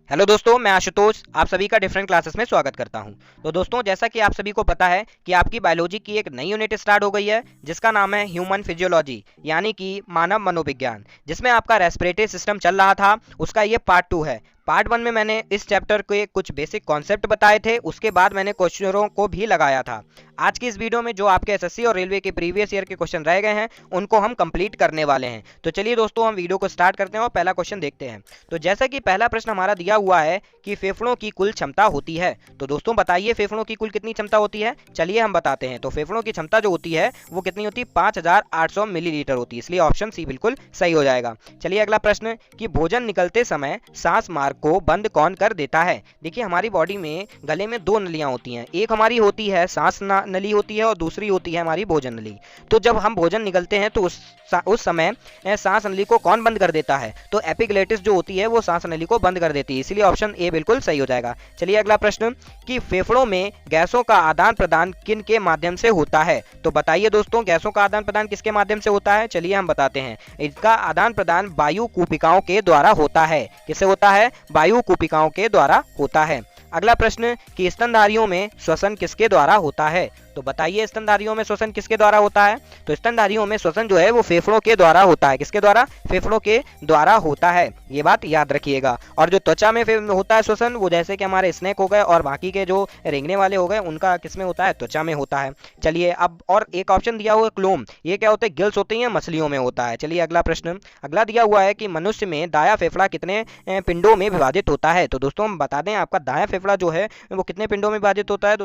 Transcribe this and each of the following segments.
Hello दोस्तों, मैं आशुतोष आप सभी का डिफरेंट क्लासेस में स्वागत करता हूं। तो दोस्तों, जैसा कि आप सभी को पता है कि आपकी बायोलॉजी की एक नई यूनिट स्टार्ट हो गई है जिसका नाम है ह्यूमन फिजियोलॉजी यानी कि मानव मनोविज्ञान, जिसमें आपका रेस्पिरेटरी सिस्टम चल रहा था। उसका ये पार्ट 2 है। पार्ट 1 में मैंने इस चैप्टर के कुछ बेसिक कॉन्सेप्ट बताए थे, उसके बाद मैंने क्वेश्चनों को भी लगाया था। आज की इस वीडियो में जो आपके एसएससी और रेलवे के प्रीवियस ईयर के क्वेश्चन रह गए हैं उनको हम कंप्लीट करने वाले हैं। तो चलिए दोस्तों, हम वीडियो को स्टार्ट करते हैं और पहला क्वेश्चन देखते हैं। तो जैसा कि पहला प्रश्न हमारा दिया हुआ है कि फेफड़ों की कुल क्षमता होती है, तो दोस्तों बताइए फेफड़ों की कुल कितनी क्षमता होती है। चलिए हम बताते हैं। तो फेफड़ों की क्षमता जो होती है वो कितनी होती है, 5800 मिलीलीटर होती है, इसलिए ऑप्शन सी बिल्कुल सही हो जाएगा। चलिए अगला प्रश्न कि भोजन निकलते समय सांस मार्ग को बंद कौन कर देता है। देखिए हमारी बॉडी में गले में दो नलियां होती हैं, एक हमारी होती है सांस नली होती है और दूसरी होती है हमारी भोजन नली। तो जब हम भोजन निगलते हैं तो उस समय सांस नली को कौन बंद कर देता है, तो एपिग्लेटिस जो होती है वो सांस नली को बंद कर देती है, इसलिए ऑप्शन ए बिल्कुल सही हो जाएगा। चलिए अगला प्रश्न कि फेफड़ों में गैसों का आदान प्रदान किन के माध्यम से होता है। तो बताइए दोस्तों गैसों का आदान प्रदान किसके माध्यम से होता है। चलिए हम बताते हैं। इसका आदान प्रदान वायु कूपिकाओं के द्वारा होता है। किससे होता है, वायु कूपिकाओं के द्वारा होता है। अगला प्रश्न कि स्तनधारियों में श्वसन किसके द्वारा होता है। तो बताइए स्तनधारियों में श्वसन किसके द्वारा होता है। तो स्तनधारियों में श्वसन जो है वो फेफड़ों के द्वारा होता है। किसके द्वारा, फेफड़ों के द्वारा होता है, ये बात याद रखिएगा। और जो त्वचा में होता है श्वसन, वो जैसे कि हमारे स्नेक हो गए और बाकी के जो रेंगने वाले हो गए उनका किसमें होता है, त्वचा में होता है। चलिए अब और एक ऑप्शन दिया हुआ है क्लोम, ये क्या होते हैं, गिल्स होती हैं, मछलियों में होता है। चलिए अगला प्रश्न अगला दिया हुआ है कि मनुष्य में दायां फेफड़ा कितने पिंडों में विभाजित होता है। तो दोस्तों हम बता दें आपका दायां फेफड़ा जो है वो कितने पिंडों में विभाजित होता है।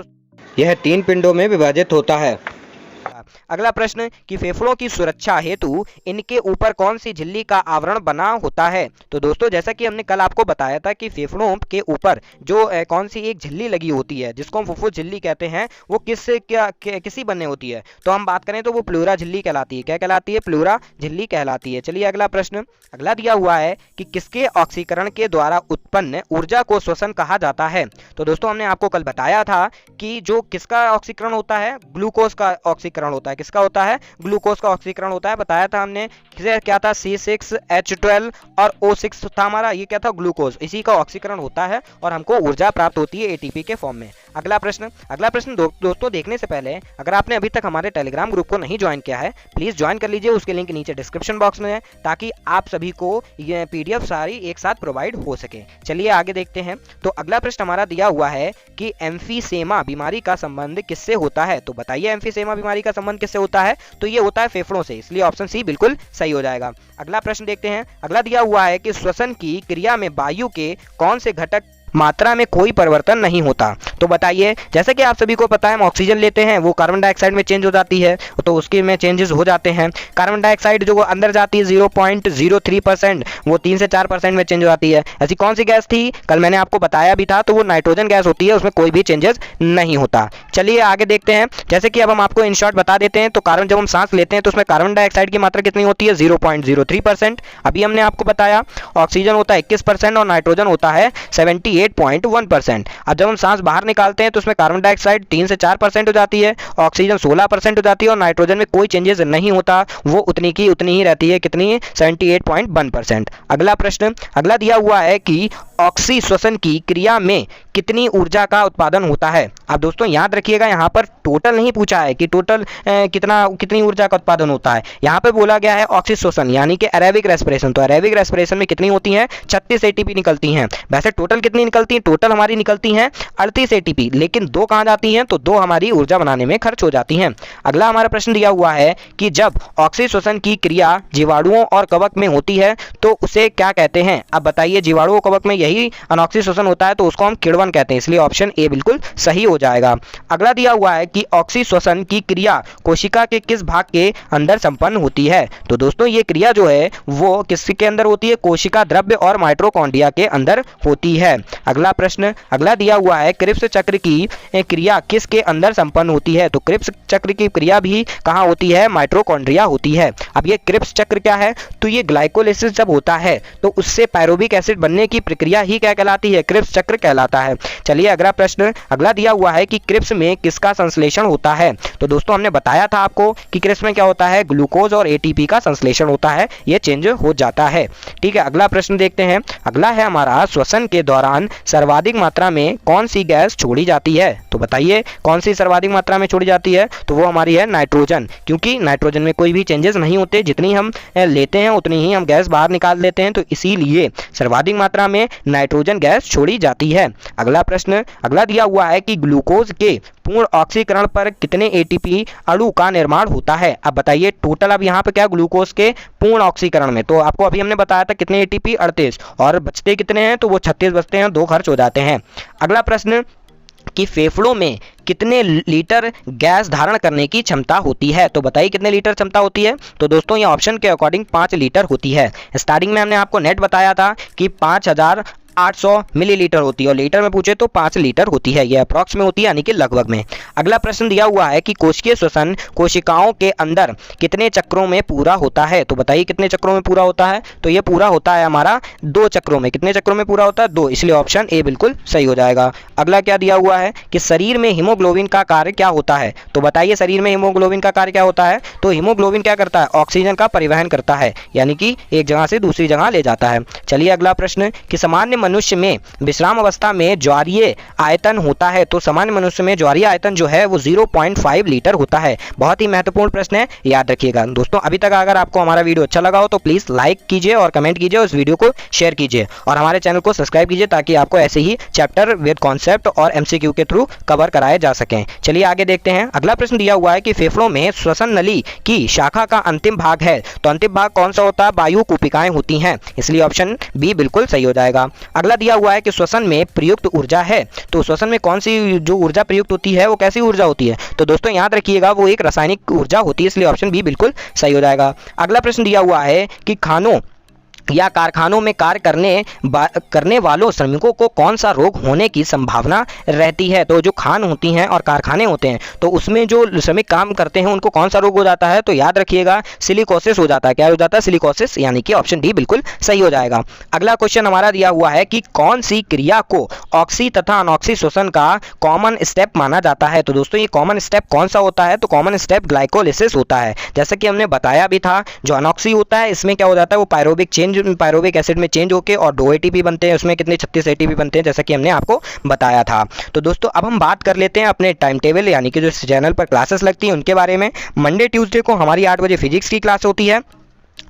यह 3 पिंडों में विभाजित होता है। अगला प्रश्न कि फेफड़ों की सुरक्षा हेतु इनके ऊपर कौन सी झिल्ली का आवरण बना होता है। तो दोस्तों जैसा कि हमने कल आपको बताया था कि फेफड़ों के ऊपर जो कौन सी एक झिल्ली लगी होती है जिसको हम फुफ्फुस झिल्ली कहते हैं, वो किसी बने होती है। तो हम बात करें तो वो प्लूरा झिल्ली कहलाती है। क्या कहलाती है, प्लूरा झिल्ली कहलाती है। चलिए अगला प्रश्न अगला दिया हुआ है कि किसके ऑक्सीकरण के द्वारा उत्पन्न ऊर्जा को श्वसन कहा जाता है। तो दोस्तों हमने आपको कल बताया था कि जो किसका ऑक्सीकरण होता है, ग्लूकोज का ऑक्सीकरण होता है। किसका होता है, ग्लूकोज का ऑक्सीकरण होता है। बताया था हमने क्या था, C6H12 और O6 था हमारा, ये क्या था, ग्लूकोज, इसी का ऑक्सीकरण होता है और हमको ऊर्जा प्राप्त होती है ATP के फॉर्म में। अगला प्रश्न दोस्तों देखने से पहले अगर आपने अभी तक हमारे टेलीग्राम ग्रुप को नहीं ज्वाइन किया है प्लीज ज्वाइन कर लीजिए, उसके लिंक नीचे डिस्क्रिप्शन बॉक्स में है, ताकि आप सभी को ये PDF सारी एक साथ प्रोवाइड हो सके। चलिए आगे देखते हैं। तो अगला प्रश्न हमारा दिया हुआ है कि एम्फीसेमा बीमारी का संबंध किससे होता है। तो बताइए एम्फीसेमा बीमारी का संबंध किससे होता है। तो ये होता है फेफड़ों से, इसलिए ऑप्शन सी बिल्कुल सही हो जाएगा। अगला प्रश्न देखते हैं। अगला दिया हुआ है कि श्वसन की क्रिया में वायु के कौन से घटक मात्रा में कोई परिवर्तन नहीं होता। तो बताइए, जैसे कि आप सभी को पता है हम ऑक्सीजन लेते हैं, वो कार्बन डाइऑक्साइड में चेंज हो जाती है, तो उसके में चेंजेस हो जाते हैं। कार्बन डाइऑक्साइड जो अंदर जाती है 0.03%, वो 3 से 4% में चेंज हो जाती है। ऐसी कौन सी गैस थी, कल मैंने आपको बताया भी था, तो वो नाइट्रोजन गैस होती है, उसमें कोई भी चेंजेस नहीं होता। चलिए आगे देखते हैं। जैसे कि अब हम आपको इन शॉर्ट बता देते हैं। तो कार्बन जब हम सांस लेते हैं तो उसमें कार्बन डाइऑक्साइड की मात्रा कितनी होती है, 0.03%। अभी हमने आपको बताया ऑक्सीजन होता है 21% और नाइट्रोजन होता है 78.1%। अब जब हम सांस बाहर निकालते हैं तो उसमें कार्बन डाइऑक्साइड 3 से 4% हो जाती है, ऑक्सीजन 16% हो जाती है और नाइट्रोजन में कोई चेंजेस नहीं होता, वो उतनी ही रहती है। कितनी, 78.1%। अगला प्रश्न अगला दिया हुआ है कि ऑक्सी श्वसन की क्रिया में कितनी ऊर्जा का उत्पादन होता है। अब दोस्तों याद रखिएगा, यहाँ पर टोटल नहीं पूछा है कि टोटल कितनी ऊर्जा का उत्पादन होता है, यहाँ पे बोला गया है ऑक्सी श्वसन यानी कि एरेबिक रेस्पिरेशन। तो एरेबिक रेस्पिरेशन में कितनी होती हैं, 36 ATP निकलती हैं। वैसे टोटल कितनी निकलती है, टोटल हमारी निकलती हैं 38 ATP, लेकिन 2 कहाँ जाती हैं, तो 2 हमारी ऊर्जा बनाने में खर्च हो जाती हैं। अगला हमारा प्रश्न दिया हुआ है कि जब ऑक्सी श्वसन की क्रिया जीवाणुओं और कवक में होती है तो उसे क्या कहते हैं। अब बताइए, जीवाणुओं कवक में यही अनॉक्सी श्वसन होता है तो उसको हम किण्वन कहते हैं, इसलिए ऑप्शन ए बिल्कुल सही हो जाएगा। अगला दिया हुआ है कि ऑक्सी श्वसन की क्रिया कोशिका के किस भाग के अंदर संपन्न होती है। तो दोस्तों ये क्रिया जो है वो किसके अंदर होती है, कोशिका द्रव्य और माइटोकॉन्ड्रिया के अंदर होती है। अगला प्रश्न अगला दिया हुआ है क्रिप्स चक्र की क्रिया किसके अंदर संपन्न होती है। तो क्रिप्स चक्र की क्रिया भी कहाँ होती है, माइटोकॉन्ड्रिया होती है। अब ये क्रिप्स चक्र क्या है, तो ये ग्लाइकोलाइसिस जब होता है तो उससे पायरुविक एसिड बनने की प्रक्रिया ही क्या कहलाती है, क्रिप्स चक्र कहलाता है। चलिए अगला प्रश्न अगला दिया हुआ है कि क्रिप्स में किसका संश्लेषण होता है। तो दोस्तों हमने बताया था आपको कि क्रिप्स में क्या होता है, ग्लूकोज और एटीपी का संश्लेषण होता है, ये चेंज हो जाता है। ठीक है, अगला प्रश्न देखते हैं। अगला है हमारा, श्वसन के दौरान सर्वाधिक मात्रा में कौन सी गैस छोड़ी जाती है। तो बताइए कौन सी सर्वाधिक मात्रा में छोड़ी जाती है, तो वो हमारी है नाइट्रोजन, क्योंकि नाइट्रोजन में कोई भी चेंजेस नहीं होते, जितनी हम लेते हैं उतनी ही हम गैस बाहर निकाल देते हैं, तो इसीलिए सर्वाधिक मात्रा में नाइट्रोजन गैस छोड़ी जाती है। अगला प्रश्न अगला दिया हुआ है कि ग्लूकोज के पूर्ण ऑक्सीकरण पर कितने एटीपी अणु का निर्माण होता है। अब बताइए टोटल, अब यहाँ पे क्या ग्लूकोज के पूर्ण ऑक्सीकरण में, तो आपको अभी हमने बताया था कितने एटीपी, 38, और बचते कितने हैं, तो वो 36 बचते हैं, 2 खर्च हो जाते हैं। अगला प्रश्न कि फेफड़ों में कितने लीटर गैस धारण करने की क्षमता होती है। तो बताइए कितने लीटर क्षमता होती है। तो दोस्तों ये ऑप्शन के अकॉर्डिंग 5 लीटर होती है। स्टार्टिंग में हमने आपको नेट बताया था कि 5800 मिलीलीटर होती है, और लीटर में पूछे तो 5 लीटर होती है, ये अप्रॉक्स में होती है, यानी कि लगभग में। अगला प्रश्न दिया हुआ है कि कोशिकीय श्वसन कोशिकाओं के अंदर कितने चक्रों में पूरा होता है। तो बताइए कितने चक्रों में पूरा होता है। तो ये पूरा होता है हमारा 2 चक्रों में। कितने चक्रों में पूरा होता है, 2, इसलिए ऑप्शन ए बिल्कुल सही हो जाएगा। अगला क्या दिया हुआ है कि शरीर में हीमोग्लोबिन का कार्य क्या होता है। तो बताइए शरीर में हीमोग्लोबिन का कार्य क्या होता है। तो हीमोग्लोबिन क्या करता है, ऑक्सीजन का परिवहन करता है, यानी कि एक जगह से दूसरी जगह ले जाता है। चलिए अगला प्रश्न कि सामान्य मनुष्य में विश्राम अवस्था में ज्वारीय आयतन होता है। तो सामान्य मनुष्य में ज्वारीय आयतन जो है वो 0.5 लीटर होता है। बहुत ही महत्वपूर्ण प्रश्न है, याद रखिएगा। दोस्तों अभी तक अगर आपको हमारा वीडियो अच्छा लगा हो तो प्लीज लाइक कीजिए और कमेंट कीजिए, उस वीडियो को शेयर कीजिए और हमारे चैनल को सब्सक्राइब कीजिए, ताकि आपको ऐसे ही चैप्टर विद कॉन्सेप्ट और एमसीक्यू के थ्रू कवर कराए जा सकें। चलिए आगे देखते हैं। अगला प्रश्न दिया हुआ है कि फेफड़ों में श्वसन नली की शाखा का अंतिम भाग है। तो अंतिम भाग कौन सा होता है, वायु कूपिकाएं होती हैं, इसलिए ऑप्शन बी बिल्कुल सही हो जाएगा। अगला दिया हुआ है कि श्वसन में प्रयुक्त ऊर्जा है। तो श्वसन में कौन सी जो ऊर्जा प्रयुक्त होती है वो कैसी ऊर्जा होती है। तो दोस्तों याद रखिएगा वो एक रासायनिक ऊर्जा होती है, इसलिए ऑप्शन बी बिल्कुल सही हो जाएगा। अगला प्रश्न दिया हुआ है कि खानों या कारखानों में कार्य करने वालों श्रमिकों को कौन सा रोग होने की संभावना रहती है। तो जो खान होती हैं और कारखाने होते हैं, तो उसमें जो श्रमिक काम करते हैं उनको कौन सा रोग हो जाता है। तो याद रखिएगा सिलिकोसिस हो जाता है। क्या हो जाता है, सिलिकोसिस, यानी कि ऑप्शन डी बिल्कुल सही हो जाएगा। अगला क्वेश्चन हमारा दिया हुआ है कि कौन सी क्रिया को ऑक्सी तथा अनऑक्सी श्वसन का कॉमन स्टेप माना जाता है। तो दोस्तों ये कॉमन स्टेप कौन सा होता है। तो कॉमन स्टेप ग्लाइकोलिसिस होता है। जैसा कि हमने बताया भी था, जो अनऑक्सी होता है इसमें क्या हो जाता है, वो पायरोविक एसिड में चेंज होकर और 2 एटीपी बनते हैं, उसमें कितने 36 एटीपी बनते हैं, जैसा कि हमने आपको बताया था। तो दोस्तों अब हम बात कर लेते हैं अपने टाइम टेबल, यानी कि जो चैनल पर क्लासेस लगती हैं उनके बारे में। मंडे ट्यूसडे को हमारी 8 बजे फिजिक्स की क्लास होती है,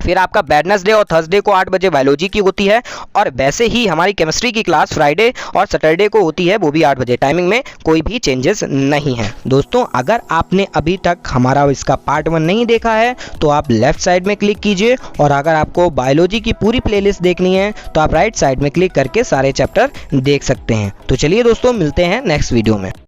फिर आपका वेडनेसडे और थर्सडे को 8 बजे बायोलॉजी की होती है, और वैसे ही हमारी केमिस्ट्री की क्लास फ्राइडे और सैटरडे को होती है, वो भी 8 बजे। टाइमिंग में कोई भी चेंजेस नहीं है। दोस्तों अगर आपने अभी तक हमारा इसका पार्ट 1 नहीं देखा है तो आप लेफ्ट साइड में क्लिक कीजिए, और अगर आपको बायोलॉजी की पूरी प्लेलिस्ट देखनी है तो आप राइट साइड में क्लिक करके सारे चैप्टर देख सकते हैं। तो चलिए दोस्तों मिलते हैं नेक्स्ट वीडियो में।